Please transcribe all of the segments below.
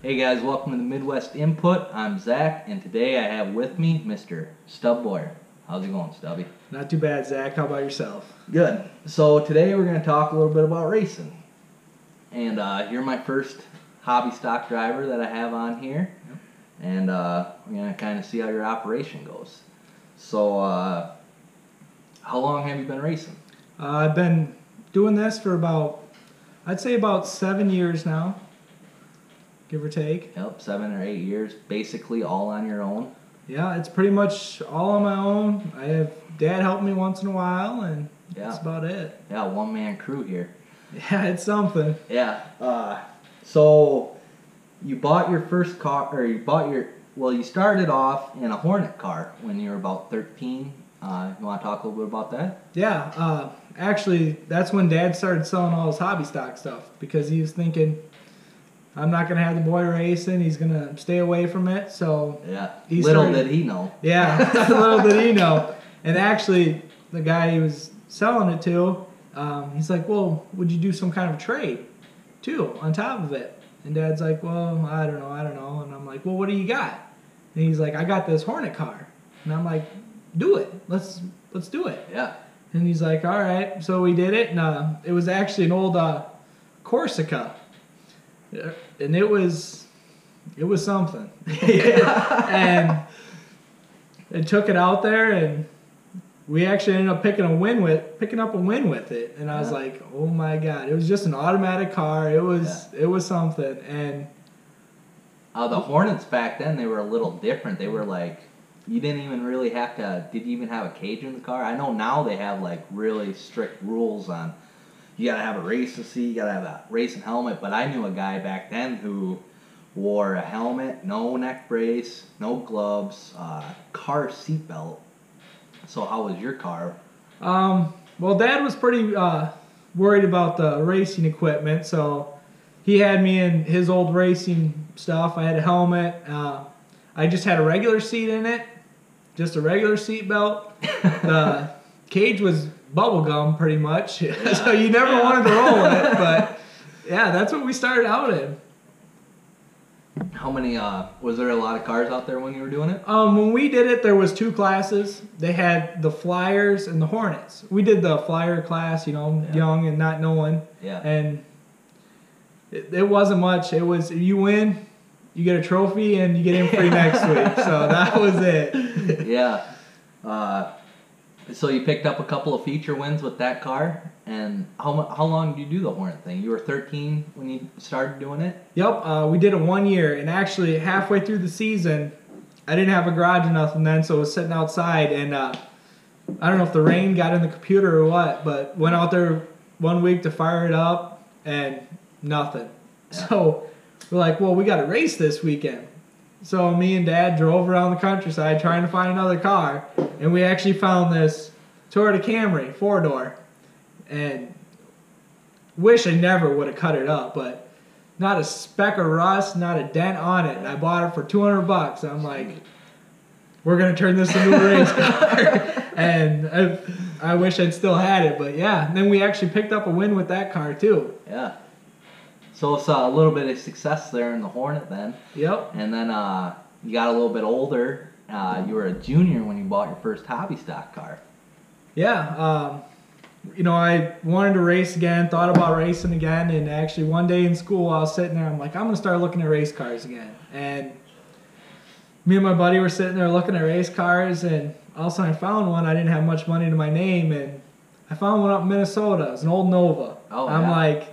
Hey guys, welcome to the Midwest Input. I'm Zach, and today I have with me Mr. Stub Boyer. How's it going, Stubby? Not too bad, Zach. How about yourself? Good. So today we're going to talk a little bit about racing. And you're my first hobby stock driver that I have on here. Yep. And we're going to kind of see how your operation goes. So how long have you been racing? I've been doing this for I'd say about 7 years now, give or take. Yep, 7 or 8 years, basically all on your own. Yeah, it's pretty much all on my own. I have Dad help me once in a while, and that's about it. Yeah, one-man crew here. Yeah, it's something. Yeah. So you bought your first car, or you started off in a Hornet car when you were about 13. You want to talk a little bit about that? Yeah, actually, that's when Dad started selling all his hobby stock stuff because he was thinking, I'm not going to have the boy racing. He's going to stay away from it. So yeah, little did he know. Yeah, little did he know. And actually, the guy he was selling it to, he's like, well, would you do some kind of trade, too, on top of it? And Dad's like, well, I don't know. And I'm like, well, what do you got? And he's like, I got this Hornet car. And I'm like, do it. Let's do it. Yeah. And he's like, all right. So we did it, and it was actually an old Corsica. And it was something. And it took it out there, and we actually ended up picking up a win with it. And I was like, oh my God, it was just an automatic car. It was something. And the Hornets back then, they were a little different. They were like, you didn't even really have to. Did you even have a cage in the car? I know now they have like really strict rules on. You gotta have a racing seat, you gotta have a racing helmet. But I knew a guy back then who wore a helmet, no neck brace, no gloves, car seatbelt. So how was your car? Well, Dad was pretty worried about the racing equipment, so he had me in his old racing stuff. I had a helmet. I just had a regular seat in it, just a regular seatbelt. The cage was bubble gum pretty much, so you never wanted to roll in it, but yeah, that's what we started out in. How many, was there a lot of cars out there when you were doing it? When we did it, there was 2 classes. They had the Flyers and the Hornets. We did the Flyer class, young and not knowing. Yeah. And it wasn't much. It was, you win, you get a trophy, and you get in free next week. So that was it. Yeah. So you picked up a couple of feature wins with that car, and how long did you do the Hornet thing? You were 13 when you started doing it? Yep, we did it 1 year, and actually halfway through the season, I didn't have a garage or nothing then, so I was sitting outside, and I don't know if the rain got in the computer or what, but went out there 1 week to fire it up, and nothing. Yeah. So we're like, well, we got to race this weekend. So me and Dad drove around the countryside trying to find another car, and we actually found this Toyota Camry 4-door, and wish I never would have cut it up, but not a speck of rust, not a dent on it, and I bought it for $200. I'm like, we're gonna turn this into a race car, and I wish I'd still had it, but yeah. And then we actually picked up a win with that car too. Yeah. So it's a little bit of success there in the Hornet then. Yep. And then you got a little bit older. You were a junior when you bought your first hobby stock car. Yeah. I wanted to race again, thought about racing again, and actually one day in school I was sitting there, I'm like, I'm going to start looking at race cars again. And me and my buddy were sitting there looking at race cars, and all of a sudden I found one. I didn't have much money to my name, and I found one up in Minnesota. It was an old Nova. Oh, I'm like,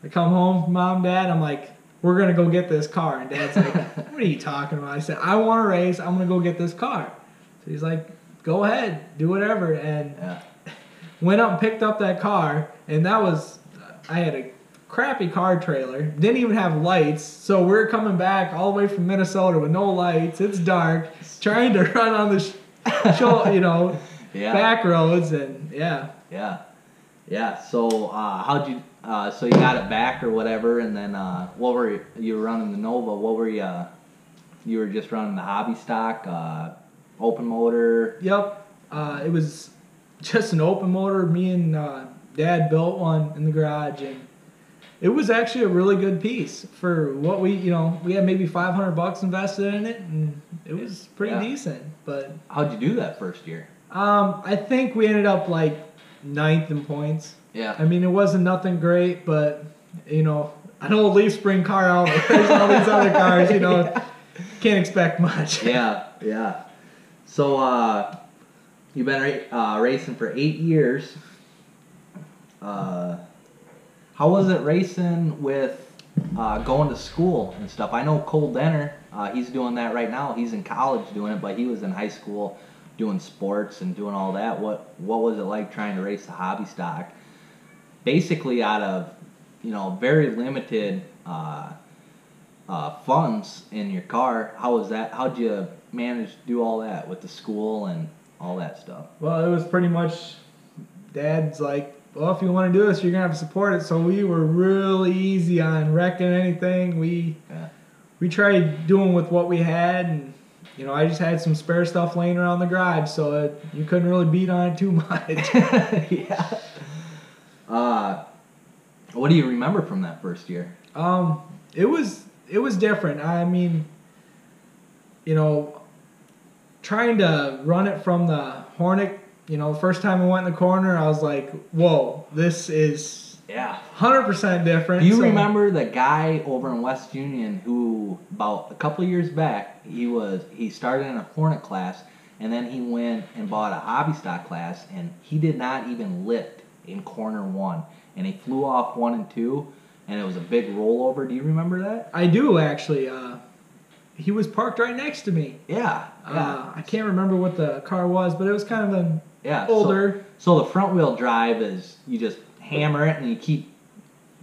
I come home from Mom, Dad, I'm like, we're going to go get this car. And Dad's like, what are you talking about? I said, I want to race. I'm going to go get this car. So he's like, go ahead, do whatever. And went up and picked up that car. And I had a crappy car trailer. Didn't even have lights. So we're coming back all the way from Minnesota with no lights. It's dark. Trying to run on the back roads. And Yeah. So how'd you... so you got it back or whatever, and then what were you were running the Nova? What were you were just running the hobby stock, open motor? Yep. It was just an open motor. Me and Dad built one in the garage, and It was actually a really good piece for what we had maybe $500 invested in it, and it was pretty decent. But how'd you do that first year? I think we ended up like 9th in points. Yeah. I mean, it wasn't nothing great, but I know a Leaf Spring car out there's all these other cars. Can't expect much. Yeah. So you've been racing for 8 years. How was it racing with going to school and stuff? I know Cole Denner, he's doing that right now. He's in college doing it, but he was in high school doing sports and doing all that. What was it like trying to race the hobby stock? Basically out of, very limited funds in your car. How was that? How'd you manage to do all that with the school and all that stuff? Well, it was pretty much Dad's like, well, if you want to do this, you're going to have to support it. So we were really easy on wrecking anything. We tried doing with what we had, and, I just had some spare stuff laying around the garage, so you couldn't really beat on it too much. Yeah. What do you remember from that first year? It was different. I mean, trying to run it from the Hornet, the first time I went in the corner, I was like, whoa, this is 100% different. Do you remember the guy over in West Union who, about a couple of years back, he started in a Hornet class, and then he went and bought a hobby stock class, and he did not even lift in corner 1, and he flew off 1 and 2, and it was a big rollover. Do you remember that? I do, actually. He was parked right next to me. Yeah. I can't remember what the car was, but it was kind of an older. So the front wheel drive is you just hammer it and you keep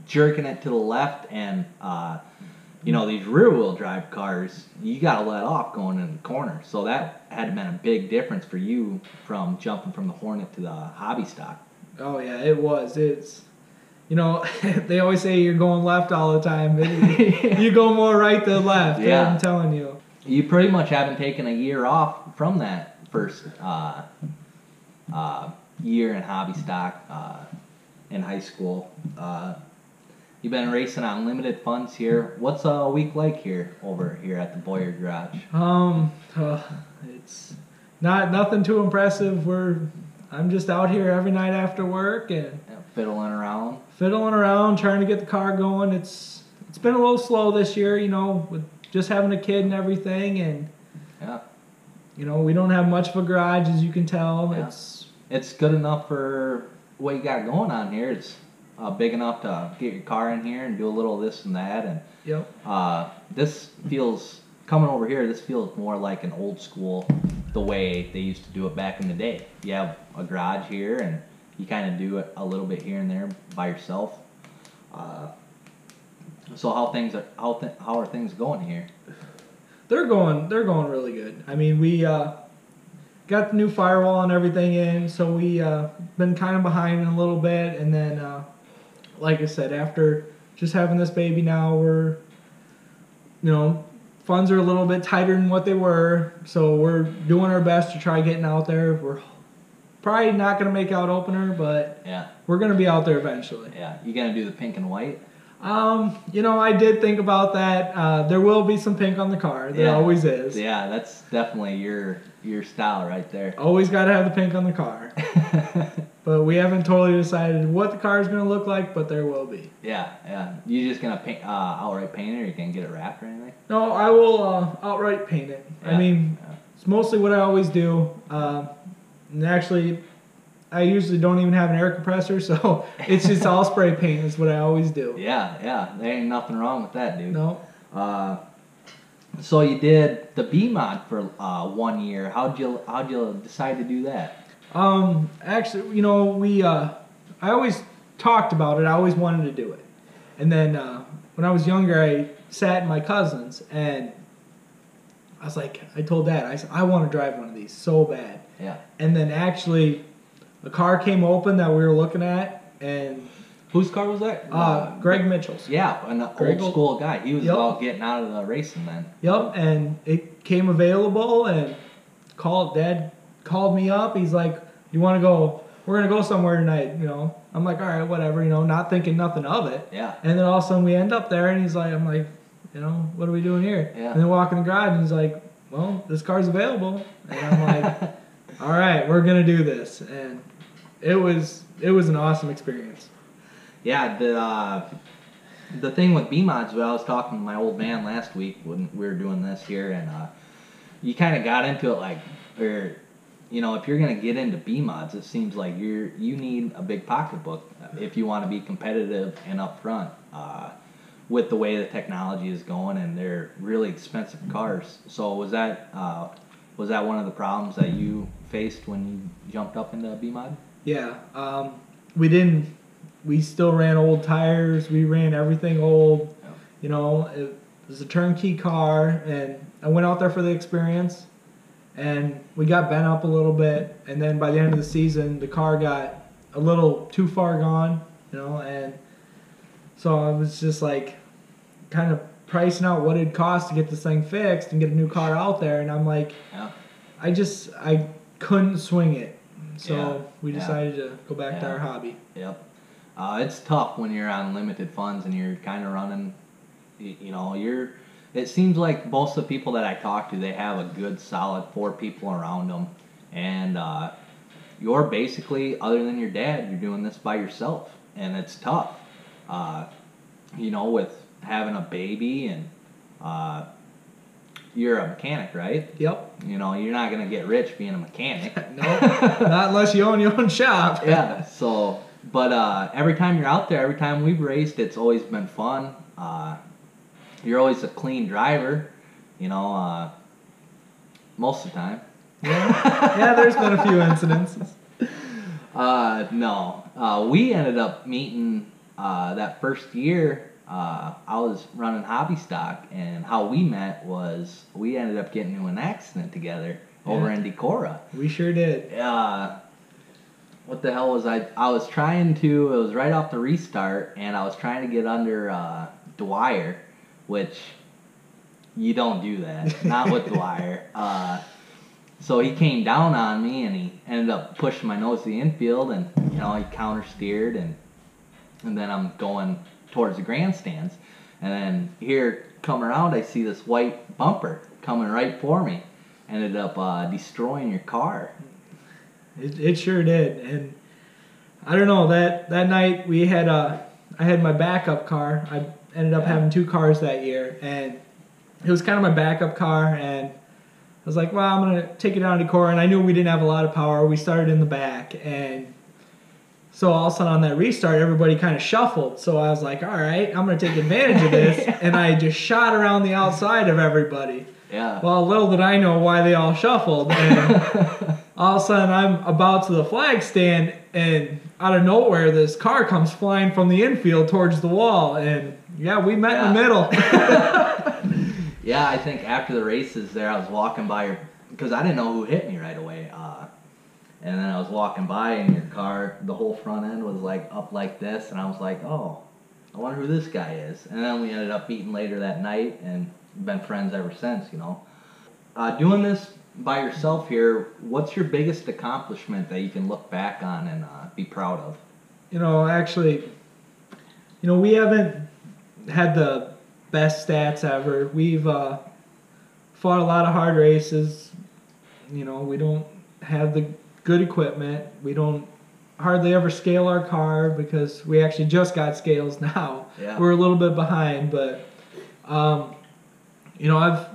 jerking it to the left, and these rear wheel drive cars, you got to let off going in the corner. So that had been a big difference for you from jumping from the Hornet to the hobby stock. Oh yeah, it was. It's they always say you're going left all the time. You go more right than left. Yeah. I'm telling you. You pretty much haven't taken a year off from that first year in hobby stock in high school. You've been racing on limited funds here. What's a week like over here at the Boyer Garage? It's nothing too impressive. I'm just out here every night after work and fiddling around, trying to get the car going. It's been a little slow this year, with just having a kid and everything, and we don't have much of a garage, as you can tell. Yeah. It's good enough for what you got going on here. It's big enough to get your car in here and do a little of this and that, and this feels, coming over here, this feels more like an old school, the way they used to do it back in the day. You have a garage here, and you kind of do it a little bit here and there by yourself. So how are things going here? They're going really good. I mean, we got the new firewall and everything in, so we been kind of behind a little bit, and then like I said, after just having this baby now, we're funds are a little bit tighter than what they were, so we're doing our best to try getting out there. We're probably not going to make out opener, but we're going to be out there eventually. Yeah, you going to do the pink and white? I did think about that. There will be some pink on the car. There always is. Yeah, that's definitely your style right there. Always got to have the pink on the car. But we haven't totally decided what the car is going to look like, but there will be. Yeah. You just going to outright paint it, or you can get it wrapped or anything? No, I will outright paint it. I mean, it's mostly what I always do. And actually, I usually don't even have an air compressor, so it's just all spray paint is what I always do. Yeah. There ain't nothing wrong with that, dude. No. So you did the B mod for 1 year. How'd you decide to do that? Actually, I always talked about it. I always wanted to do it. And then when I was younger, I sat in my cousin's, and I told Dad, I said, I want to drive one of these so bad. Yeah. And then actually, a car came open that we were looking at, and whose car was that? Greg Mitchell's. Yeah, an old school guy. He was about getting out of the racing then. Yep, and it came available, and Dad called me up. He's like, "You want to go? We're gonna go somewhere tonight, I'm like, all right, whatever, not thinking nothing of it. Yeah. And then all of a sudden we end up there, and I'm like, what are we doing here? Yeah. And then walk in the garage, and he's like, well, this car's available. And I'm like, all right, we're gonna do this. And it was an awesome experience. Yeah, the thing with B-Mods, I was talking to my old man last week when we were doing this here, and you kind of got into it if you're going to get into B-Mods, it seems like you need a big pocketbook if you want to be competitive and upfront with the way the technology is going, and they're really expensive cars. So was that one of the problems that you faced when you jumped up into B-Mod? Yeah, we still ran old tires. We ran everything old. It was a turnkey car, and I went out there for the experience, and we got bent up a little bit, and then by the end of the season, the car got a little too far gone, and so I was just like kind of pricing out what it'd cost to get this thing fixed and get a new car out there, and I'm like, yeah. I couldn't swing it, so we Yeah. decided to go back to our hobby. Yep. It's tough when you're on limited funds and you're kind of running, it seems like most of the people that I talk to, they have a good solid 4 people around them. And you're basically, other than your dad, you're doing this by yourself. And it's tough, with having a baby, and you're a mechanic, right? Yep. You're not going to get rich being a mechanic. No, not unless you own your own shop. Yeah, so... But every time you're out there, every time we've raced, it's always been fun. You're always a clean driver, most of the time. Yeah, there's been a few incidences. No. We ended up meeting that first year. I was running hobby stock, and how we met was we ended up getting into an accident together over in Decorah. We sure did. What the hell was I was trying to, it was right off the restart, and I was trying to get under Dwyer, which you don't do that, not with Dwyer. So he came down on me, and he ended up pushing my nose to the infield, and he counter steered, and then I'm going towards the grandstands, and then here come around, I see this white bumper coming right for me. Ended up destroying your car. It sure did, and I don't know, that night we had I had my backup car. I ended up having 2 cars that year, and it was kind of my backup car, and I was like, well, I'm gonna take it down to Decorah, and I knew we didn't have a lot of power. We started in the back, and so all of a sudden on that restart, everybody kind of shuffled. So I was like, all right, I'm gonna take advantage of this, and I just shot around the outside of everybody. Yeah. Well, little did I know why they all shuffled, and all of a sudden I'm about to the flag stand, and out of nowhere this car comes flying from the infield towards the wall, and we met in the middle. Yeah, I think after the races there, I was walking by because I didn't know who hit me right away, and then I was walking by, and your car, the whole front end was like up like this, and I was like, oh, I wonder who this guy is. And then we ended up meeting later that night, and been friends ever since. Doing this by yourself here, what's your biggest accomplishment that you can look back on and be proud of? Actually, we haven't had the best stats ever. We've fought a lot of hard races. We don't have the good equipment. We don't hardly ever scale our car because we actually just got scales now. Yeah. We're a little bit behind, but I've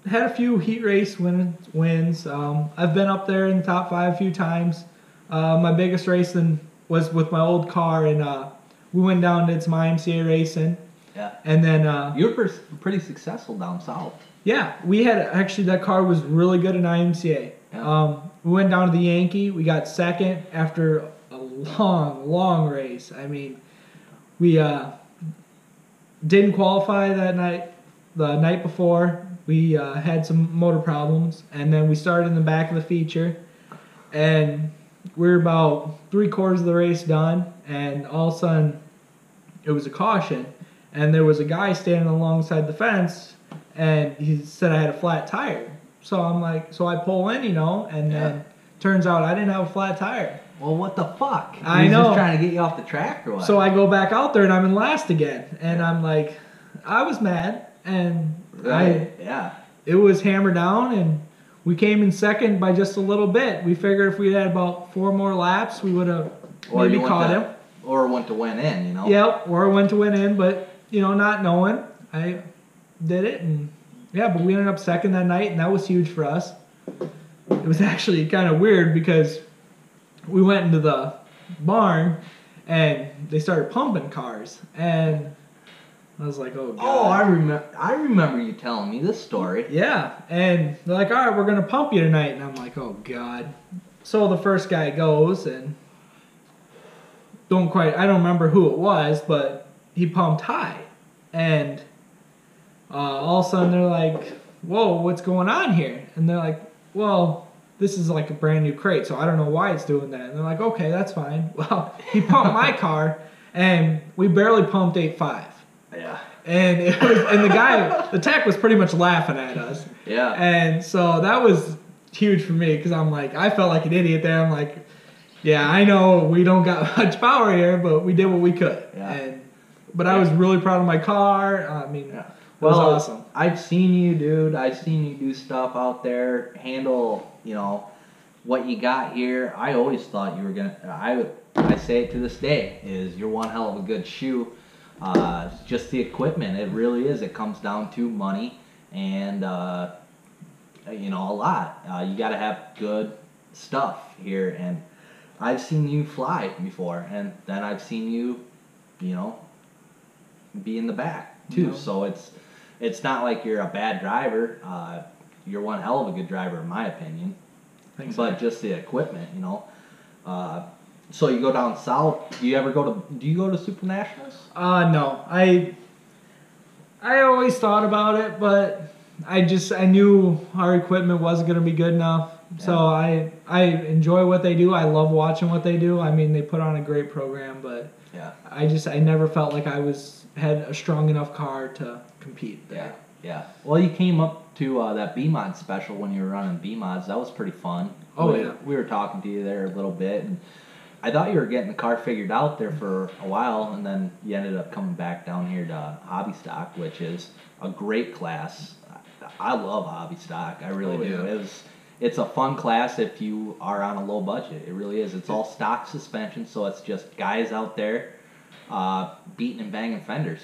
had a few heat race wins. I've been up there in the top 5 a few times. My biggest racing was with my old car, and we went down and did some IMCA racing. Yeah. And then you were pretty successful down south. Yeah, we had actually, that car was really good in IMCA. Yeah. We went down to the Yankee. We got second after a long race. I mean, we didn't qualify that night. The night before, we had some motor problems, and then we started in the back of the feature, and we were about 3/4 of the race done, and all of a sudden, it was a caution, and there was a guy standing alongside the fence, and he said I had a flat tire. So I'm like, so I pull in, and then turns out I didn't have a flat tire. Well, what the fuck? I He's know. just trying to get you off the track or what? So I go back out there and I'm in last again, and I'm like, I was mad, and it was hammered down, and we came in second by just a little bit. We figured if we had about 4 more laps, we would have maybe caught him. Or went to win in, you know? Yep, or went to win in, but, you know, not knowing, I did it, and yeah, but we ended up second that night, and that was huge for us. It was actually kind of weird because we went into the barn, and they started pumping cars, and I was like, oh, God. Oh, I remember you telling me this story. Yeah, and they're like, all right, we're going to pump you tonight, and I'm like, oh, God. So the first guy goes, and I don't remember who it was, but he pumped high, and all of a sudden they're like, whoa, what's going on here? And they're like, well, this is like a brand new crate, so I don't know why it's doing that. And they're like, okay, that's fine. Well, he pumped my car, and we barely pumped 8.5. Yeah. And the tech was pretty much laughing at us. Yeah. And so that was huge for me because I'm like, I felt like an idiot there. I'm like, yeah, I know we don't got much power here, but we did what we could. Yeah. But I was really proud of my car. I mean, it was awesome. I've seen you, dude. I've seen you do stuff out there, handle, you know, what you got here. I always thought you were going to, I say it to this day, is you're one hell of a good shoe. Just the equipment, it really is. It comes down to money and, you know, a lot. You got to have good stuff here, and I've seen you fly before, and then I've seen you, you know, be in the back too. No. So it's not like you're a bad driver. You're one hell of a good driver, in my opinion. Thanks, but man. just the equipment, you know. So you go down south. Do you go to Super Nationals? No. I always thought about it, but I knew our equipment wasn't going to be good enough. Yeah. So I enjoy what they do. I love watching what they do. I mean, they put on a great program, but yeah, I never felt like I had a strong enough car to compete there. Yeah. Well, you came up to that B-Mod special when you were running B-Mods. That was pretty fun. We were talking to you there a little bit, and I thought you were getting the car figured out there for a while, and then you ended up coming back down here to Hobby Stock, which is a great class. I love Hobby Stock. I really do. Yeah. It's a fun class if you are on a low budget. It really is. It's all stock suspension, so it's just guys out there beating and banging fenders.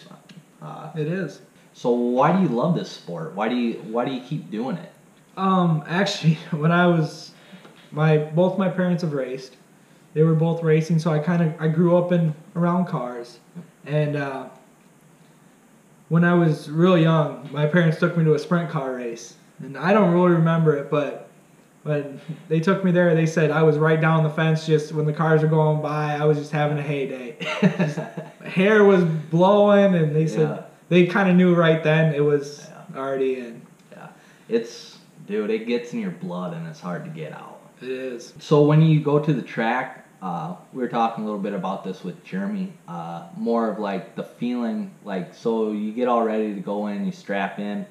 It is. So why do you love this sport? Why do you keep doing it? Actually, when I was both my parents have raced. They were both racing, so I grew up around cars, and when I was real young, my parents took me to a sprint car race, and I don't really remember it, but when they took me there, they said I was right down the fence. Just when the cars were going by, I was just having a heyday. Hair was blowing, and they said they kind of knew right then it was already in. Yeah, dude, it gets in your blood, and it's hard to get out. It is. So when you go to the track, we were talking a little bit about this with Jeremy, more of like the feeling, like, so you get all ready to go in, you strap in.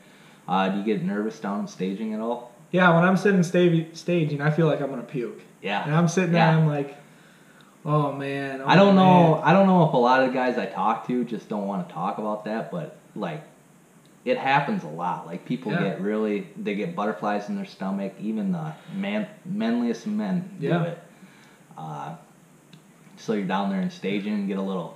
Do you get nervous down staging at all? Yeah, when I'm sitting staging, I feel like I'm going to puke. Yeah. And I'm sitting there and I'm like, oh, man. I don't know if a lot of the guys I talk to just don't want to talk about that, but, like, it happens a lot. Like, people they get butterflies in their stomach. Even the manliest men do it. So you're down there and staging and get a little,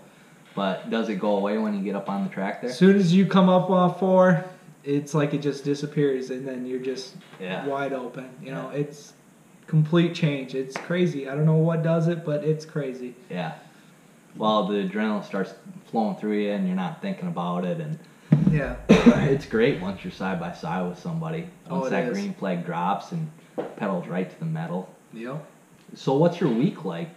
but does it go away when you get up on the track there? As soon as you come up on 4, it's like it just disappears, and then you're just wide open. You know, it's complete change. It's crazy. I don't know what does it, but it's crazy. Yeah. Well, the adrenaline starts flowing through you, and you're not thinking about it, and it's great once you're side by side with somebody. Once that green flag drops and pedals right to the metal. Yep. So what's your week like?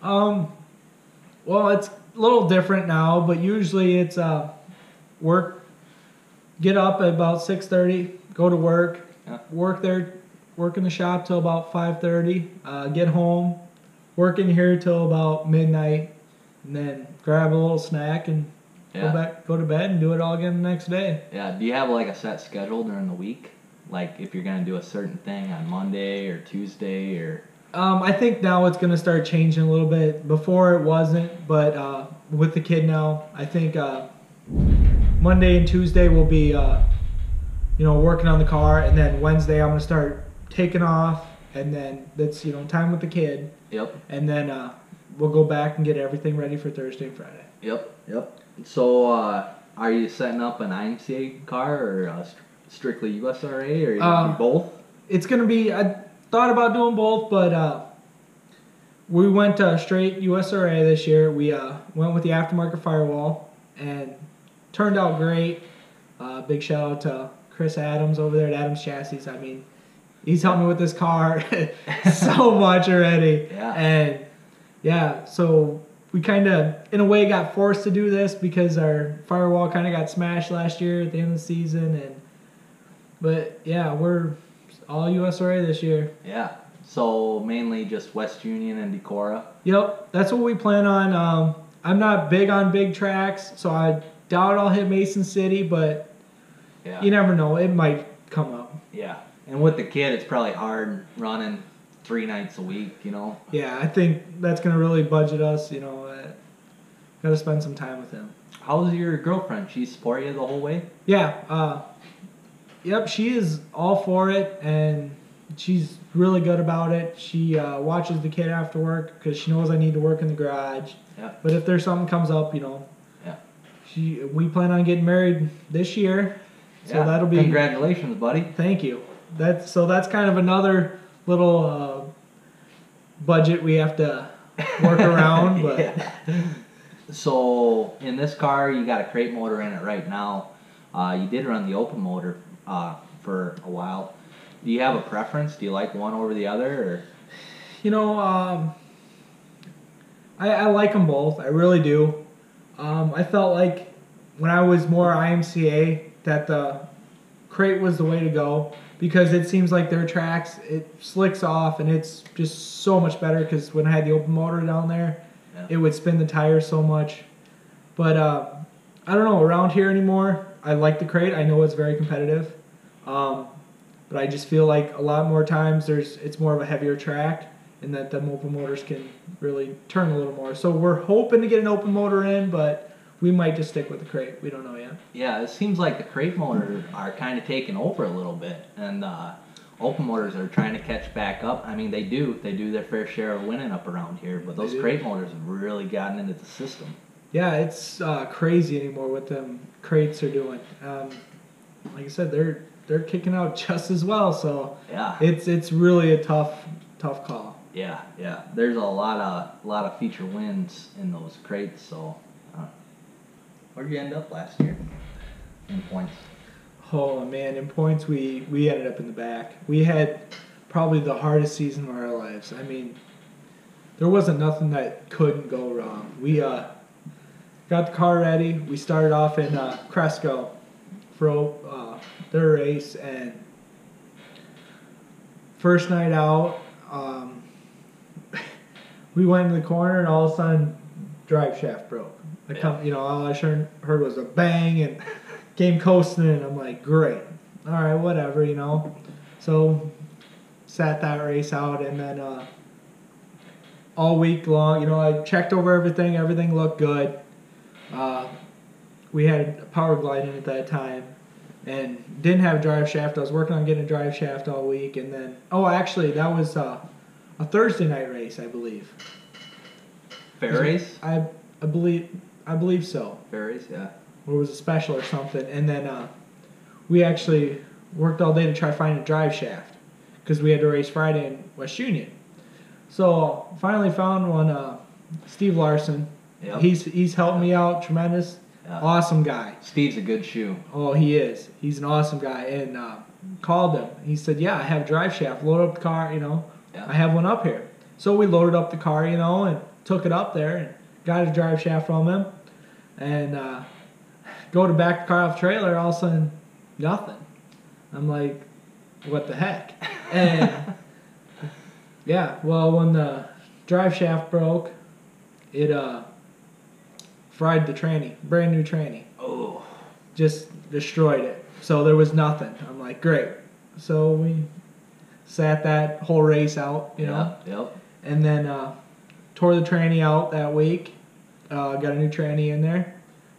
Well, it's a little different now, but usually it's work. Get up at about 6:30, go to work, work in the shop till about 5:30, get home, work in here till about midnight, and then grab a little snack and go to bed and do it all again the next day. Yeah. Do you have like a set schedule during the week? Like if you're gonna do a certain thing on Monday or Tuesday or. I think now it's going to start changing a little bit. Before it wasn't, but with the kid now, I think Monday and Tuesday will be, working on the car, and then Wednesday I'm going to start taking off, and then that's, time with the kid. Yep. And then we'll go back and get everything ready for Thursday and Friday. Yep. So are you setting up an IMCA car or strictly USRA, or are you going to do both? It's going to be... Thought about doing both, but we went straight USRA this year. We went with the aftermarket firewall, and turned out great. Big shout out to Chris Adams over there at Adams Chassis. I mean, he's helped me with this car so much already. Yeah. And yeah, so we kind of, in a way, got forced to do this because our firewall kind of got smashed last year at the end of the season. But yeah, we're all USRA this year. Yeah. So mainly just West Union and Decorah. Yep, that's what we plan on. I'm not big on big tracks, so I doubt I'll hit Mason City, but you never know. It might come up. Yeah. And with the kid, it's probably hard running 3 nights a week, Yeah, I think that's going to really budget us, got to spend some time with him. How's your girlfriend? She support you the whole way? Yeah, yep, she is all for it, and she's really good about it. She watches the kid after work because she knows I need to work in the garage. Yeah. But if there's something comes up, Yeah. We plan on getting married this year. So that'll be... Congratulations, buddy. Thank you. That's kind of another little budget we have to work around. But Yeah. So in this car, you got a crate motor in it right now. You did run the open motor for a while. Do you have a preference? Do you like one over the other? Or? I like them both. I really do. I felt like when I was more IMCA that the crate was the way to go because it seems like their tracks, it slicks off and it's just so much better because when I had the open motor down there, it would spin the tires so much. But I don't know, around here anymore, I like the crate. I know it's very competitive. But I just feel like a lot more times it's more of a heavier track and that the open motors can really turn a little more. So we're hoping to get an open motor in, but we might just stick with the crate. We don't know yet. Yeah, it seems like the crate motors are kind of taking over a little bit, and open motors are trying to catch back up. I mean, they do their fair share of winning up around here, but those crate motors have really gotten into the system. Yeah, it's crazy anymore what them crates are doing. Like I said, they're kicking out just as well, so yeah, it's really a tough call. Yeah. There's a lot of feature wins in those crates. So, where'd you end up last year in points? Oh man, in points we ended up in the back. We had probably the hardest season of our lives. I mean, there wasn't nothing that couldn't go wrong. We got the car ready. We started off in Cresco for their race, and first night out, we went in the corner, and all of a sudden, drive shaft broke. All I heard was a bang, and came coasting, and I'm like, great, all right, whatever, So, sat that race out, and then all week long, I checked over everything. Everything looked good. We had a power glide in at that time, and didn't have a drive shaft. I was working on getting a drive shaft all week, and then actually that was a Thursday night race, I believe. Fair race? I believe so. Fair race, yeah. Or it was a special or something, and then we actually worked all day to try to find a drive shaft because we had to race Friday in West Union. So finally found one. Steve Larson. Yep. He's helped me out tremendous. Yeah. Awesome guy. Steve's a good shoe. Oh, he is. He's an awesome guy. And called him. He said, yeah, I have a drive shaft. Load up the car, Yeah. I have one up here. So we loaded up the car, and took it up there and got a drive shaft from him. And go to back the car off the trailer, all of a sudden, nothing. I'm like, what the heck? And yeah, well, when the drive shaft broke, it fried the tranny, brand new tranny. Oh. Just destroyed it. So there was nothing. I'm like, great. So we sat that whole race out, you know. Yep. And then tore the tranny out that week. Got a new tranny in there.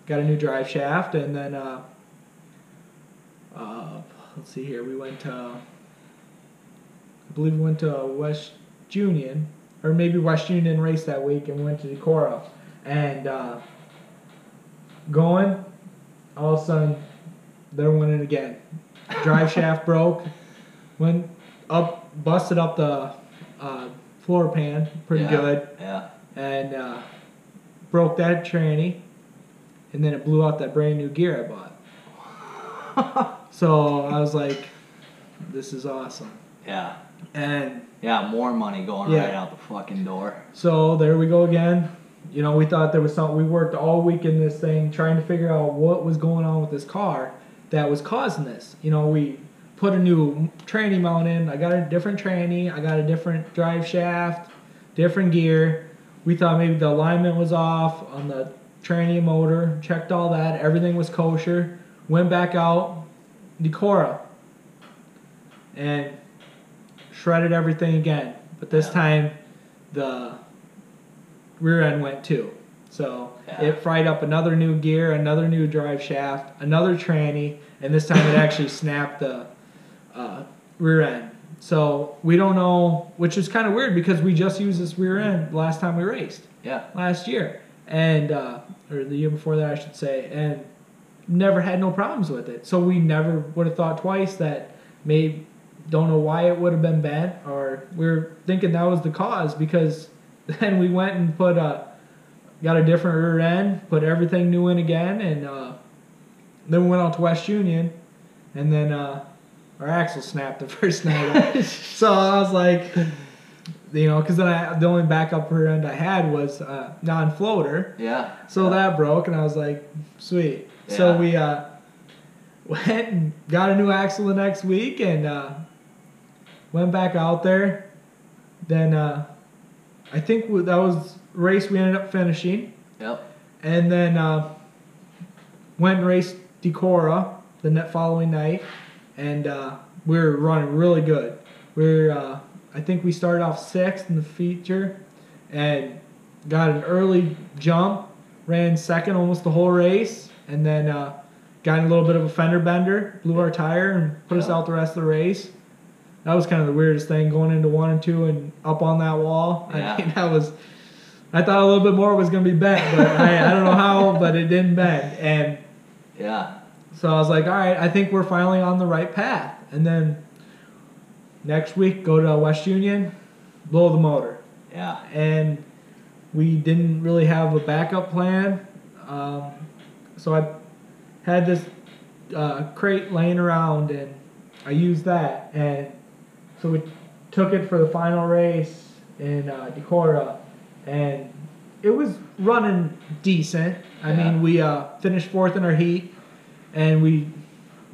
Got a new drive shaft. And then, let's see here. We went to, I believe we went to West Union. Or maybe West Union race that week. And we went to Decorah. And going, all of a sudden, they're winning again. Drive shaft broke. Went up, busted up the floor pan pretty good. Yeah. And broke that tranny. And then it blew out that brand new gear I bought. So I was like, this is awesome. Yeah. And yeah, more money going right out the fucking door. So there we go again. You know, we thought there was something. We worked all week in this thing trying to figure out what was going on with this car that was causing this. You know, we put a new tranny mount in. I got a different tranny. I got a different drive shaft, different gear. We thought maybe the alignment was off on the tranny motor. Checked all that. Everything was kosher. Went back out, Decorah, and shredded everything again. But this time, the rear end went too. So it fried up another new gear, another new drive shaft, another tranny, and this time it actually snapped the rear end. So we don't know, which is kind of weird because we just used this rear end last time we raced. Yeah. Last year. And, or the year before that, I should say. And never had no problems with it. So we never would have thought twice that maybe, don't know why it would have been bent, or we were thinking that was the cause, because then we went and got a different rear end, put everything new in again, and then we went out to West Union, and then our axle snapped the first night. So I was like, you know, because then the only backup rear end I had was non-floater. Yeah. So that broke, and I was like, sweet. Yeah. So we went and got a new axle the next week, and went back out there. Then I think that was the race we ended up finishing. Yep. And then went and raced Decorah the following night, and we were running really good. I think we started off 6th in the feature, and got an early jump, ran 2nd almost the whole race, and then got in a little bit of a fender bender, blew our tire, and put us out the rest of the race. That was kind of the weirdest thing, going into 1 and 2 and up on that wall. Yeah. I mean, I thought a little bit more was going to be bent, but I don't know how, but it didn't bend. And so I was like, all right, I think we're finally on the right path. And then next week, go to West Union, blow the motor. Yeah. And we didn't really have a backup plan. So I had this crate laying around, and I used that. And so we took it for the final race in Decorah, and it was running decent. I mean, we finished 4th in our heat, and we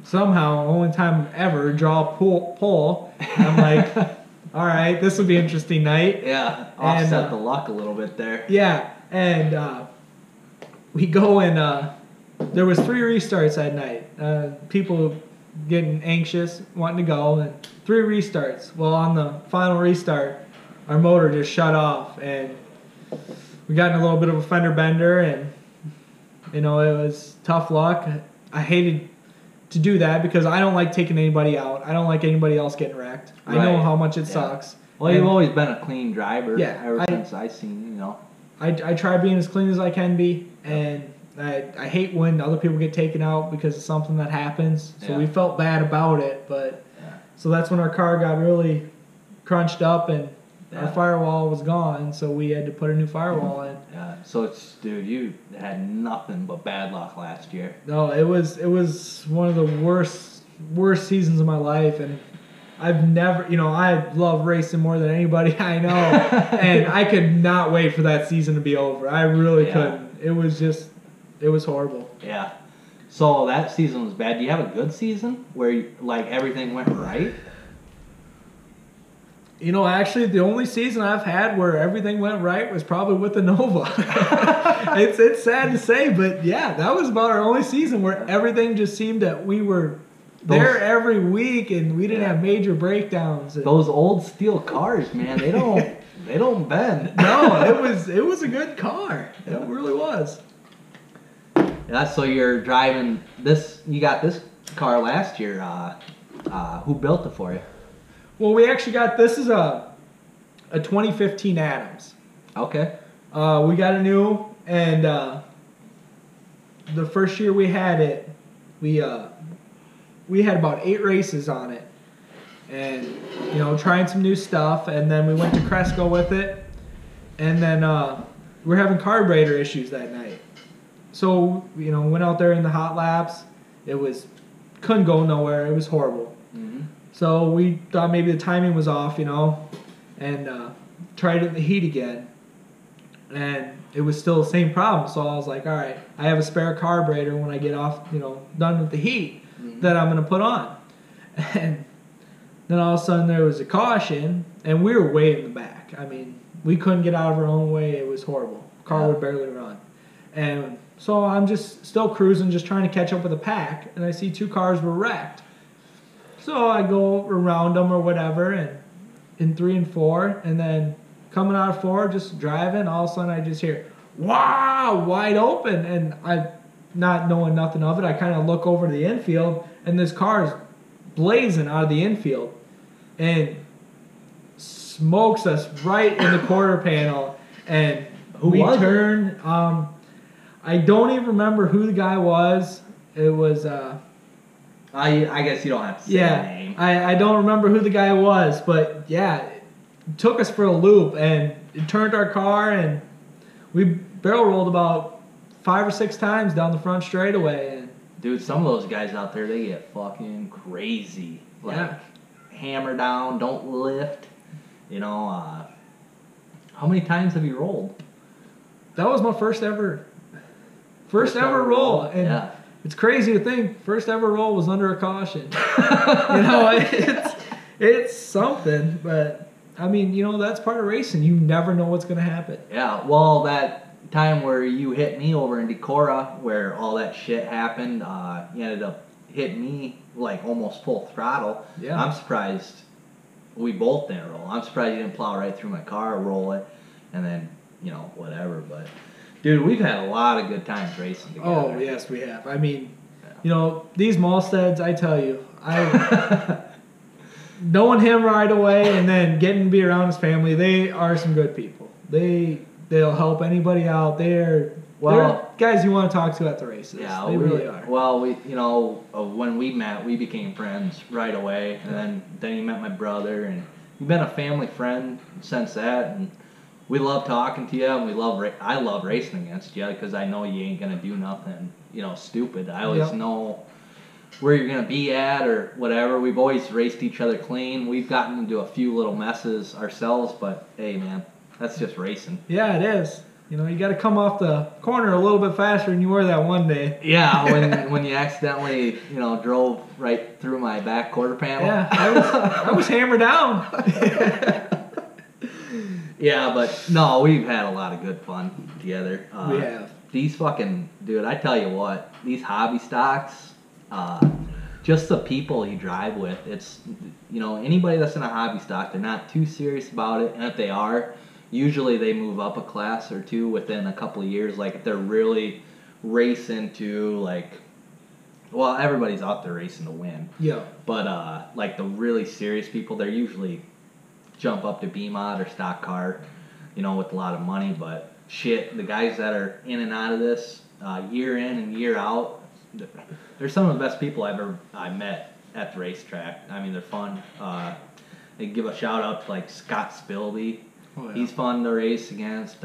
somehow, only time ever, draw pole. And I'm like, all right, this will be an interesting night. Yeah, offset the luck a little bit there. Yeah, and we go, and there was 3 restarts that night. People getting anxious, wanting to go, and 3 restarts. Well, on the final restart, our motor just shut off, and we got in a little bit of a fender bender, and you know, it was tough luck. I hated to do that because I don't like taking anybody out. I don't like anybody else getting wrecked. Right. I know how much it sucks. Well, you've always been a clean driver ever since I seen you, know. I try being as clean as I can be, and I hate when other people get taken out because of something that happens. So we felt bad about it, but so that's when our car got really crunched up, and our firewall was gone, so we had to put a new firewall in. Yeah. So dude, you had nothing but bad luck last year. No, it was one of the worst seasons of my life, and I've never, you know, I love racing more than anybody I know, and I could not wait for that season to be over. I really couldn't. It was horrible. Yeah. So that season was bad. Do you have a good season where like everything went right? You know, actually, the only season I've had where everything went right was probably with the Nova. It's sad to say, but yeah, that was about our only season where everything just seemed that we were there every week, and we didn't have major breakdowns. Those old steel cars, man, they don't bend. No, it was a good car. It really was. Yeah, so you're driving this. You got this car last year. Who built it for you? Well, we actually got this is a 2015 Adams. Okay. We got a new, and the first year we had it, we had about 8 races on it, and trying some new stuff, and then we went to Cresco with it, and then we were having carburetor issues that night. So went out there in the hot laps. It couldn't go nowhere. It was horrible. Mm-hmm. So we thought maybe the timing was off, and tried it in the heat again, and it was still the same problem. So I was like, all right, I have a spare carburetor when I get off, done with the heat that I'm going to put on. And then all of a sudden there was a caution, and we were way in the back. I mean, we couldn't get out of our own way. It was horrible. The car would barely run. And so I'm just still cruising, just trying to catch up with the pack, and I see 2 cars were wrecked. So I go around them or whatever, and in 3 and 4, and then coming out of 4, just driving, all of a sudden I just hear, wow, wide open, and I, not knowing nothing of it, I kind of look over to the infield, and this car is blazing out of the infield, and smokes us right in the quarter panel, and we turned. I don't even remember who the guy was. It was. I guess you don't have to say the name. I don't remember who the guy was, but yeah, it took us for a loop, and it turned our car, and we barrel rolled about 5 or 6 times down the front straightaway. And dude, some of those guys out there, they get fucking crazy. Like, hammer down, don't lift. How many times have you rolled? That was my first ever roll. And it's crazy to think first ever roll was under a caution. It's something, but I mean, that's part of racing. You never know what's going to happen. Yeah, well, that time where you hit me over in Decorah, where all that shit happened, you ended up hitting me like almost full throttle. Yeah. I'm surprised we both didn't roll. I'm surprised you didn't plow right through my car, roll it, and then, whatever. But, dude, we've had a lot of good times racing together. Oh, yes, we have. I mean, these Malsteads, I tell you, knowing him right away and then getting to be around his family, they are some good people. They'll help anybody out. They're guys you want to talk to at the races. Yeah, they really are. Well, when we met, we became friends right away, and then you met my brother, and you've been a family friend since that, and we love talking to you, and I love racing against you because I know you ain't gonna do nothing, stupid. I always know where you're gonna be at or whatever. We've always raced each other clean. We've gotten into a few little messes ourselves, but hey, man, that's just racing. Yeah, it is. You got to come off the corner a little bit faster than you were that one day. Yeah, when you accidentally, drove right through my back quarter panel. Yeah, I was hammered down. Yeah, but no, we've had a lot of good fun together. We have. These dude, I tell you what, these hobby stocks, just the people you drive with, it's, anybody that's in a hobby stock, they're not too serious about it, and if they are, usually they move up a class or 2 within a couple of years. Like, if they're really racing to, everybody's out there racing to win. Yeah. But, the really serious people, they're usually jump up to B-Mod or stock car, with a lot of money. But, shit, the guys that are in and out of this, year in and year out, they're some of the best people I met at the racetrack. I mean, they're fun. They give a shout-out to, Scott Spilby. Oh, yeah. He's fun to race against.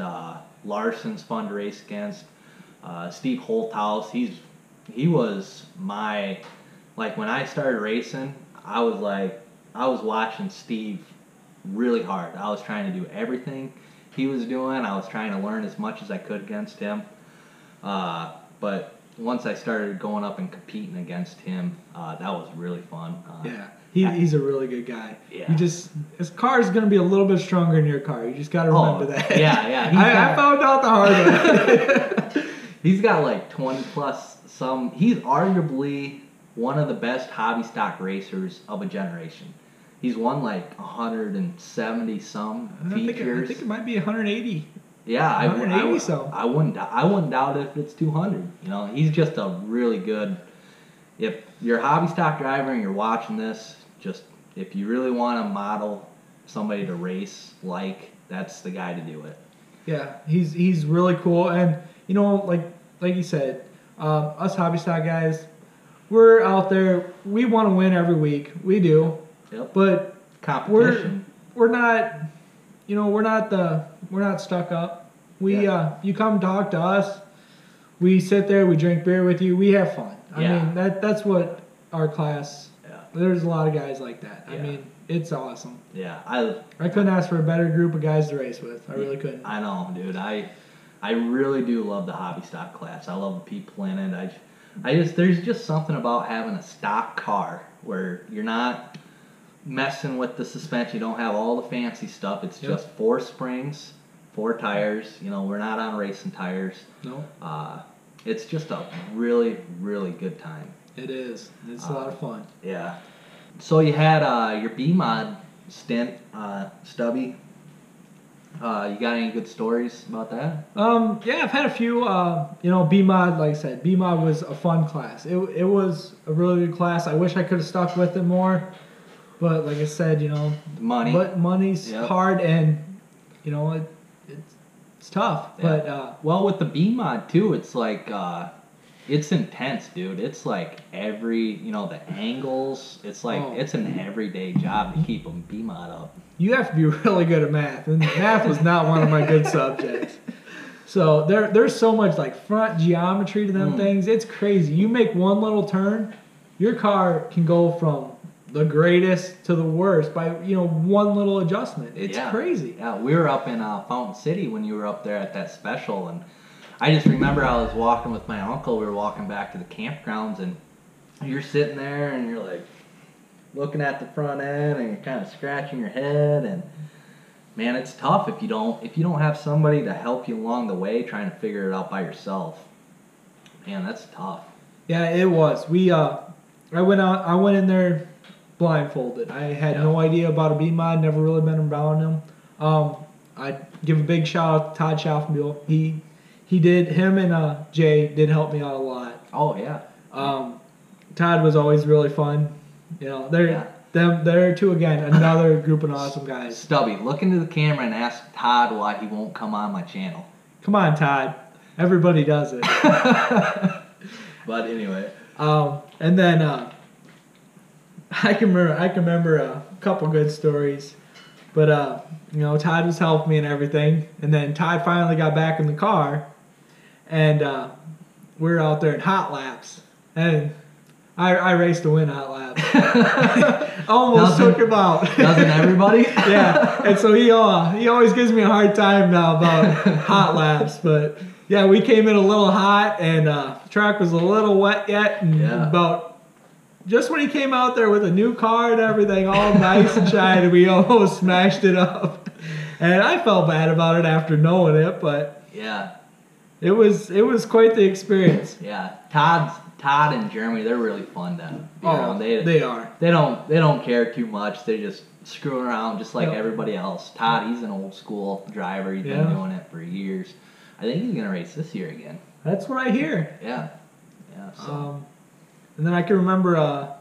Larson's fun to race against. Steve Holthouse, he was my, when I started racing, I was watching Steve really hard. I was trying to do everything he was doing. I was trying to learn as much as I could against him. But once I started going up and competing against him, that was really fun. Yeah. He's a really good guy. Yeah. His car is going to be a little bit stronger than your car. You just got to remember that. Yeah. I found out the hard way. He's got 20 plus some. He's arguably one of the best hobby stock racers of a generation. He's won like 170 some features. I think it might be 180. Yeah, I wouldn't doubt if it's 200. You know, he's just a really good. If you're a hobby stock driver and you're watching this, just if you really want to model somebody to race like, that's the guy to do it. Yeah, he's really cool, and you know, like you said, us hobby stock guys, we're out there. We want to win every week. We do. Yep. But competition. We're not, you know, we're not stuck up. You come talk to us. We sit there. We drink beer with you. We have fun. I mean, that's what our class. Yeah. There's a lot of guys like that. Yeah. I mean, it's awesome. Yeah. I couldn't ask for a better group of guys to race with. I really couldn't. I know, dude. I really do love the hobby stock class. I love the people in it. There's just something about having a stock car where you're not messing with the suspension. You don't have all the fancy stuff. It's just 4 springs, 4 tires. You know, we're not on racing tires. No. It's just a really, really good time. It is. It's a lot of fun. Yeah. So you had your B-Mod stint, Stubby. You got any good stories about that? Yeah, I've had a few. You know, B-Mod, like I said, B-Mod was a fun class. It was a really good class. I wish I could have stuck with it more. But like I said, you know, money's hard, and you know it's tough. Yeah. But with the B-Mod too, it's like it's intense, dude. It's like the angles. It's like it's an everyday job to keep a B-Mod up. You have to be really good at math, and math was not one of my good subjects. So there's so much like front geometry to them things. It's crazy. You make one little turn, your car can go from the greatest to the worst by one little adjustment. It's crazy. Yeah, we were up in Fountain City when you were up there at that special, and I just remember I was walking with my uncle. We were walking back to the campgrounds, and you're sitting there and you're like looking at the front end, and you're kind of scratching your head, and man, it's tough if you don't have somebody to help you along the way trying to figure it out by yourself. Man, that's tough. Yeah, it was. I went in there blindfolded. I had no idea about a B-Mod, never really been around him. I give a big shout out to Todd Schaffenbuhl. Him and Jay did help me out a lot. Oh yeah. Todd was always really fun. You know, they're two again, another group of awesome guys. Stubby, look into the camera and ask Todd why he won't come on my channel. Come on, Todd. Everybody does it. But anyway. And then I can remember a couple good stories, but Todd was helping me and everything, and then Todd finally got back in the car, and we were out there in hot laps, and I raced to win hot laps. Almost took him out. Doesn't everybody? Yeah, and so he always gives me a hard time now about hot laps, but yeah, we came in a little hot, and the track was a little wet yet, and about just when he came out there with a new car and everything, all nice and shiny, we almost smashed it up. And I felt bad about it after knowing it, but it was quite the experience. Yeah, Todd and Jeremy, they're really fun to be around. They are. They don't care too much. They just screw around just like everybody else. Todd, he's an old school driver. He's been doing it for years. I think he's gonna race this year again. That's what I hear. Yeah. So. And then I can remember a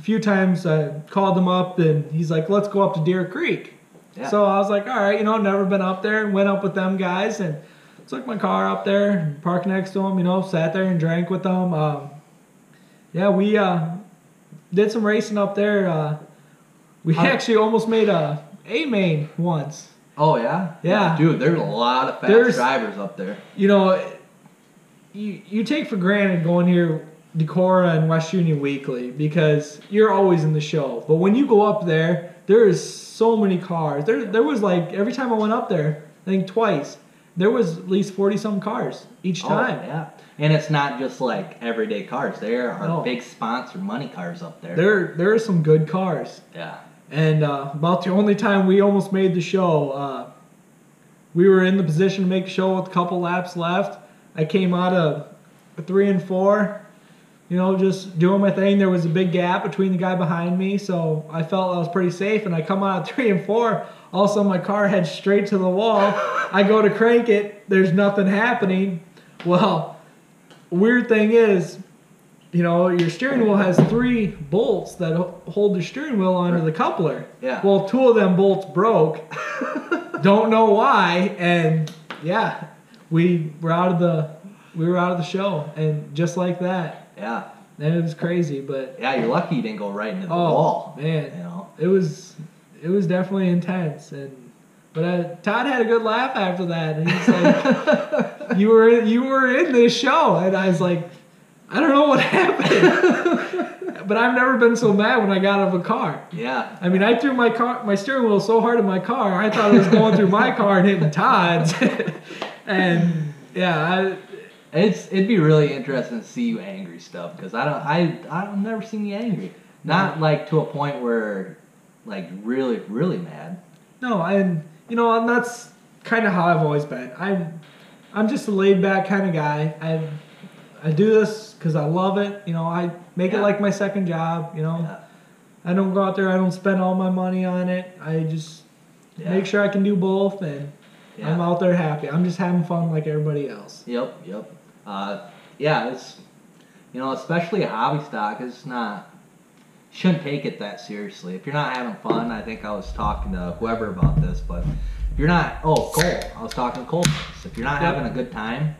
few times I called him up, and he's like, "Let's go up to Deer Creek." Yeah. So I was like, "All right, never been up there." Went up with them guys and took my car up there, parked next to them, sat there and drank with them. We did some racing up there. We actually almost made a main once. Oh yeah? Yeah. Dude, there's a lot of fast drivers up there. You take for granted going here Decorah and West Union weekly because you're always in the show. But when you go up there, there is so many cars. There was like, every time I went up there, I think twice, there was at least 40-some cars each time. Oh, yeah. And it's not just like everyday cars. There are big sponsored money cars up there. There are some good cars. Yeah. And about the only time we almost made the show, we were in the position to make the show with a couple laps left. I came out of 3 and 4. just doing my thing. There was a big gap between the guy behind me, so I felt I was pretty safe. And I come out at 3 and 4. All of a sudden, my car heads straight to the wall. I go to crank it. There's nothing happening. Well, weird thing is, your steering wheel has 3 bolts that hold the steering wheel onto the coupler. Yeah. Well, 2 of them bolts broke. Don't know why, and yeah, we were out of the show, and just like that. Yeah. And it was crazy, but yeah, you're lucky you didn't go right into the wall. Man, it was definitely intense, but Todd had a good laugh after that, and he's like, "You were in this show," and I was like, "I don't know what happened," but I've never been so mad when I got out of a car. Yeah. I mean, I threw my steering wheel so hard in my car, I thought it was going through my car and hitting Todd's, and yeah, it'd be really interesting to see you angry stuff, because I've never seen you angry. Not like to a point where like really, really mad. No, and that's kind of how I've always been. I'm just a laid back kind of guy. I do this because I love it. I make it like my second job. I don't go out there. I don't spend all my money on it. I just make sure I can do both, and I'm out there happy. I'm just having fun like everybody else. Yep. It's especially a hobby stock. It's not. Shouldn't take it that seriously. If you're not having fun, I think I was talking to whoever about this, but if you're not, Cole, I was talking to Cole. If you're not having a good time,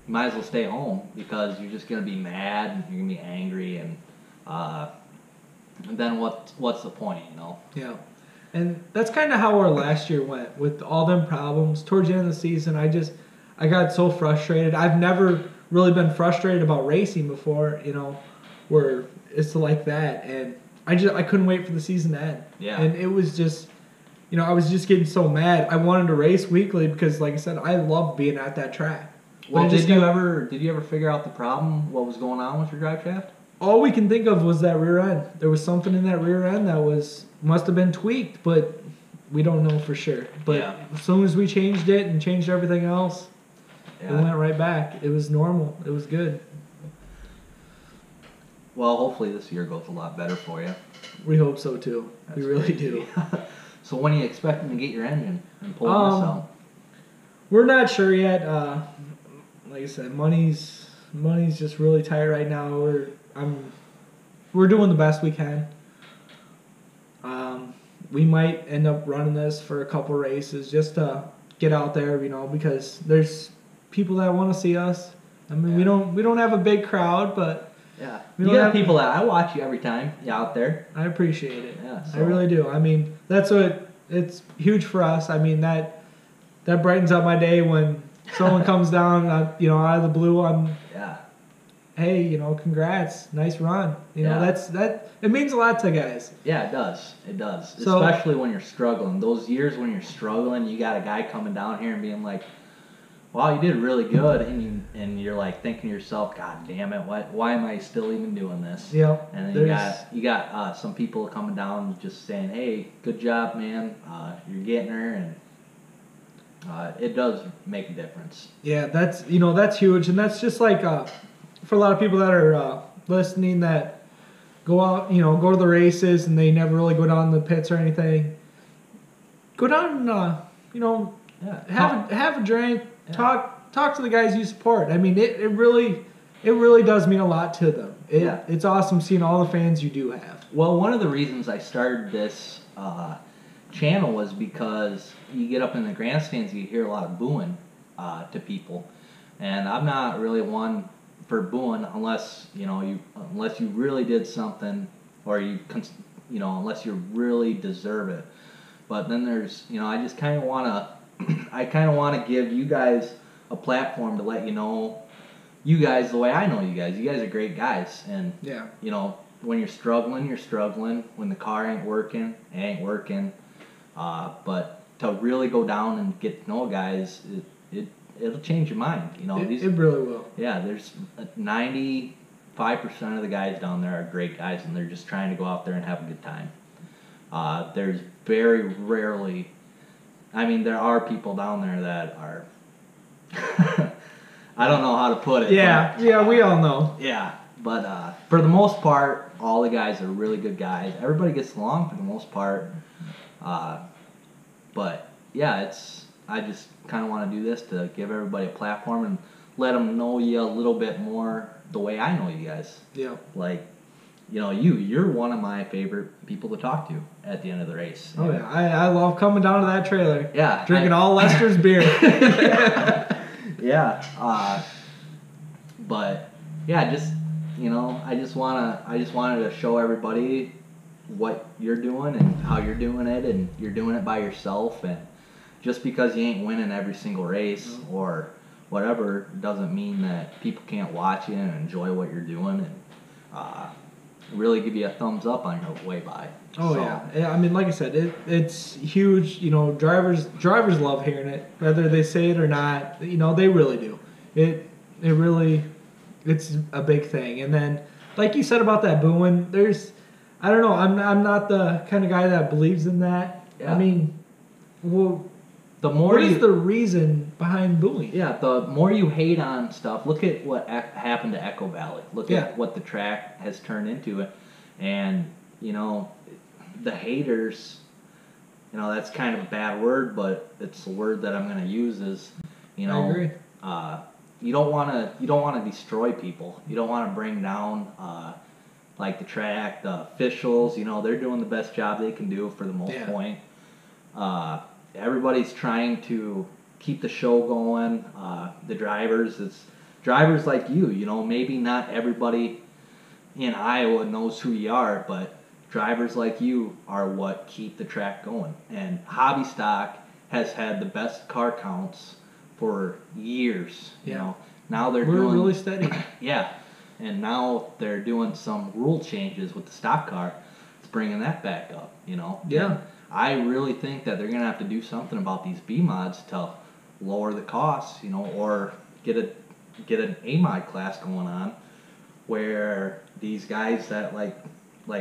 you might as well stay home, because you're just gonna be mad and you're gonna be angry, and then what's the point, Yeah, and that's kind of how our last year went with all them problems. Towards the end of the season, I got so frustrated. I've never really been frustrated about racing before, where it's like that, and I couldn't wait for the season to end. Yeah. And it was just, I was just getting so mad. I wanted to race weekly because, like I said, I love being at that track. Well, did you ever figure out the problem? What was going on with your drive shaft? All we can think of was that rear end. There was something in that rear end that must have been tweaked, but we don't know for sure. But as soon as we changed it and changed everything else, it went right back. It was normal. It was good. Well, hopefully this year goes a lot better for you. We hope so too. That's we really crazy. do. So when are you expecting to get your engine and pull this out? We're not sure yet. Like I said, money's just really tight right now. We're doing the best we can. We might end up running this for a couple races just to get out there, because there's people that want to see us. I mean, we don't have a big crowd, but you got people that I watch you every time you're out there. I appreciate it. Yeah, I really do. I mean, it's huge for us. I mean, that brightens up my day when someone comes down, out of the blue. Hey, congrats, nice run. It means a lot to guys. Yeah, it does. It does. So, especially when you're struggling. Those years when you're struggling, you got a guy coming down here and being like, wow, you did really good, and you're like thinking to yourself, God damn it, why am I still even doing this? Yeah. And then you got some people coming down just saying, hey, good job, man, you're getting her, and it does make a difference. Yeah, that's huge, and that's just like for a lot of people that are listening that go out, go to the races and they never really go down the pits or anything. Go down and have a drink. Yeah. Talk to the guys you support. I mean, it really does mean a lot to them. It's awesome seeing all the fans you do have. Well, one of the reasons I started this channel was because you get up in the grandstands, you hear a lot of booing to people, and I'm not really one for booing unless you really did something, or unless you really deserve it. But then there's I just kind of want to. I kind of want to give you guys a platform to let you guys the way I know you guys. You guys are great guys, and when you're struggling, you're struggling. When the car ain't working, it ain't working. But to really go down and get to know guys, it'll change your mind. It really will. Yeah, there's 95% of the guys down there are great guys, and they're just trying to go out there and have a good time. There's very rarely. I mean, there are people down there that are, I don't know how to put it. Yeah, we all know. Yeah, But for the most part, all the guys are really good guys. Everybody gets along for the most part. But yeah, I just kind of want to do this to give everybody a platform and let them know you a little bit more the way I know you guys. Yeah. Like, you're one of my favorite people to talk to at the end of the race. Oh yeah, I love coming down to that trailer. Yeah. Drinking all Lester's beer. Yeah. But yeah, just I just wanted to show everybody what you're doing and how you're doing it, and you're doing it by yourself, and just because you ain't winning every single race or whatever doesn't mean that people can't watch you and enjoy what you're doing and really give you a thumbs up on your way by. Oh yeah, I mean, like I said, it's huge. Drivers love hearing it, whether they say it or not. They really do. It's a big thing. And then, like you said about that booing, I don't know. I'm not the kind of guy that believes in that. Yeah. I mean, well, what is the reason behind booing? Yeah, the more you hate on stuff, look at what happened to Echo Valley. Look at what the track has turned into. And, the haters, that's kind of a bad word, but it's the word that I'm going to use is, I agree. You don't want to destroy people. You don't want to bring down like the track, the officials. They're doing the best job they can do for the most point. Everybody's trying to keep the show going. The drivers, it's drivers like you. Maybe not everybody in Iowa knows who you are, but drivers like you are what keep the track going. And Hobby Stock has had the best car counts for years. Now we're doing really steady. Yeah, and now they're doing some rule changes with the stock car. It's bringing that back up. Yeah. And I really think that they're gonna have to do something about these B mods to lower the costs. Or get an A mod class going on where these guys that like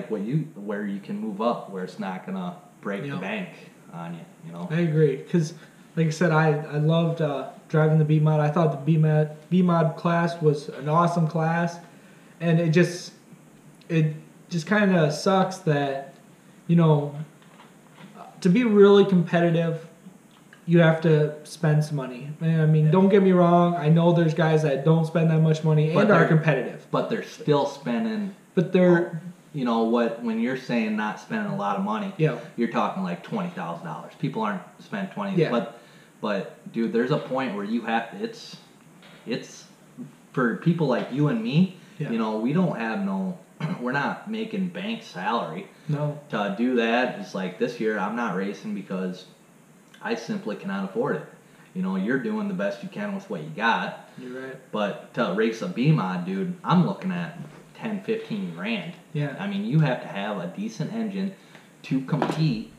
where you can move up, where it's not gonna break the bank on you. I agree, because like I said, I loved driving the B mod. I thought the B mod class was an awesome class, and it just kind of sucks that to be really competitive, you have to spend some money. I mean, don't get me wrong. I know there's guys that don't spend that much money and are competitive, but they're still spending. But they're when you're saying not spending a lot of money, you're talking like $20,000. People aren't spending $20,000, but dude, there's a point where you have to. It's for people like you and me. We don't have we're not making bank salary. No. To do that, it's like this year I'm not racing because I simply cannot afford it. You're doing the best you can with what you got. You're right. But to race a B mod, dude, I'm looking at 10, 15 grand. Yeah. I mean, you have to have a decent engine to compete.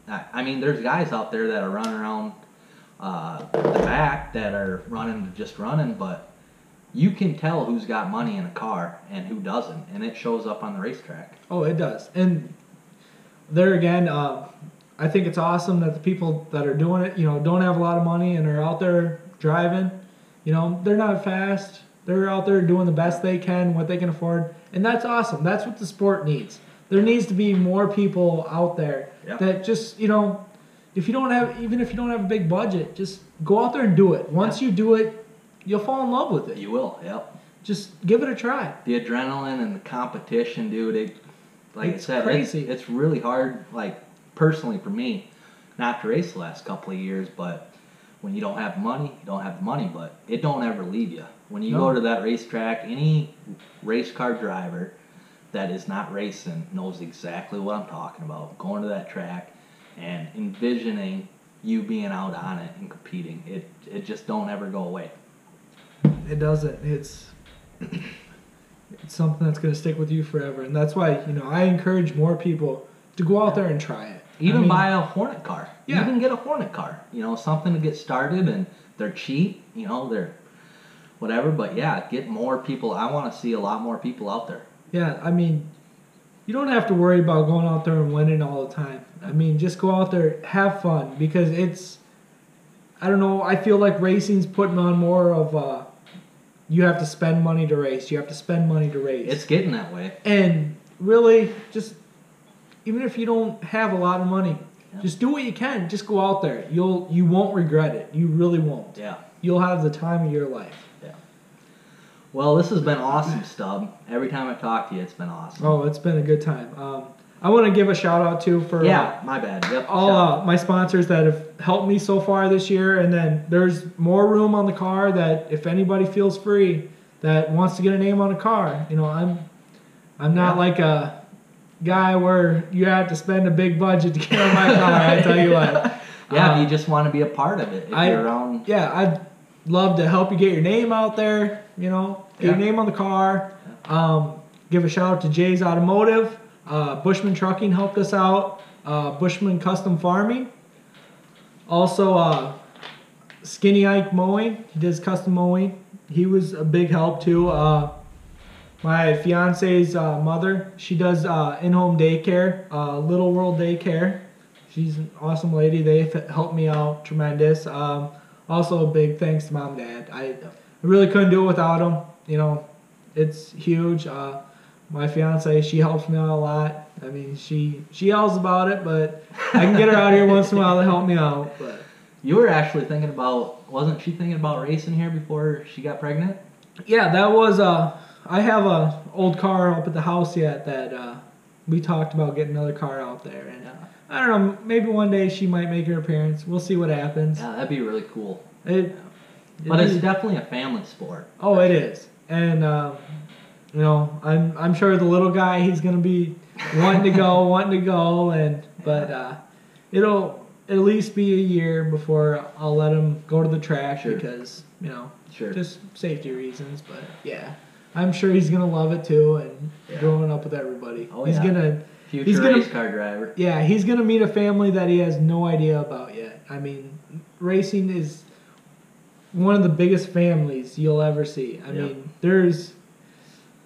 I mean, there's guys out there that are running around the back that are just running, but you can tell who's got money in a car and who doesn't, and it shows up on the racetrack. Oh, it does. And there again, I think it's awesome that the people that are doing it, don't have a lot of money and are out there driving. They're not fast. They're out there doing the best they can, what they can afford, and that's awesome. That's what the sport needs. There needs to be more people out there that just, if you don't have a big budget, just go out there and do it. Once you do it, you'll fall in love with it. You will, yep. Just give it a try. The adrenaline and the competition, dude, like it's I said, crazy. It's really hard, like, personally for me, not to race the last couple of years, but when you don't have money, you don't have the money, but it don't ever leave you. When you go to that racetrack, any race car driver that is not racing knows exactly what I'm talking about. Going to that track and envisioning you being out on it and competing, it just don't ever go away. It doesn't. It's something that's going to stick with you forever, and that's why I encourage more people to go out there and try it. Even buy a Hornet car. Yeah. Even get a Hornet car. Something to get started, and they're cheap. They're whatever. But yeah, get more people. I want to see a lot more people out there. Yeah, I mean, you don't have to worry about going out there and winning all the time. I mean, just go out there, have fun, because I don't know, I feel like racing's putting on more of you have to spend money to race. You have to spend money to race. It's getting that way. And really, just even if you don't have a lot of money, just do what you can. Just go out there. You won't regret it. You really won't. Yeah. You'll have the time of your life. Yeah. Well, this has been awesome, Stub. Every time I talk to you, it's been awesome. Oh, it's been a good time. I want to give a shout out too for my bad. Yep. all my sponsors that have helped me so far this year, and then there's more room on the car that if anybody feels free that wants to get a name on a car, I'm not like a guy where you have to spend a big budget to get on my car. I tell you what. Yeah, if you just want to be a part of it. If you're around. Yeah, I'd love to help you get your name out there. Get your name on the car. Give a shout out to Jay's Automotive. Bushman Trucking helped us out. Bushman Custom Farming. Also, Skinny Ike Mowing. He does custom mowing. He was a big help too. My fiance's mother, she does in-home daycare, Little World Daycare. She's an awesome lady. They helped me out tremendous. Also, a big thanks to Mom and Dad. I really couldn't do it without them. It's huge. My fiance, she helps me out a lot. I mean, she yells about it, but I can get her out here once in a while to help me out. But you were actually wasn't she thinking about racing here before she got pregnant? Yeah, that was I have a old car up at the house yet that we talked about getting another car out there, and I don't know, maybe one day she might make her appearance. We'll see what happens. Yeah, that'd be really cool. But it's definitely a family sport. Oh, it is, and I'm sure the little guy, he's gonna be wanting to go, but it'll at least be a year before I'll let him go to the track because just safety reasons. But yeah, I'm sure he's gonna love it too, and growing up with everybody, he's gonna race car driver. Yeah, he's gonna meet a family that he has no idea about yet. I mean, racing is one of the biggest families you'll ever see. I mean,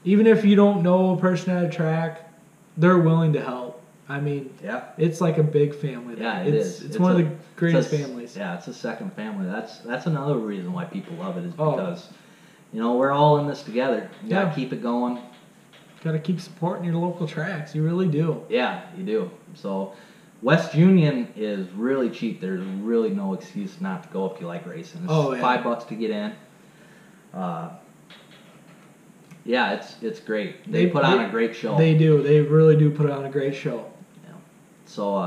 even if you don't know a person at a track, they're willing to help. I mean, it's like a big family. Yeah, it's one of the greatest families. Yeah, it's a second family. That's another reason why people love it is because we're all in this together. You gotta keep it going. Gotta keep supporting your local tracks. You really do. Yeah, you do. So West Union is really cheap. There's really no excuse not to go if you like racing. It's $5 to get in. Yeah, it's great. They put on a great show. They do. They really do put on a great show. Yeah. So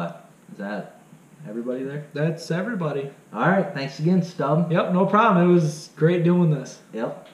is that everybody there? That's everybody. All right. Thanks again, Stub. Yep, no problem. It was great doing this. Yep.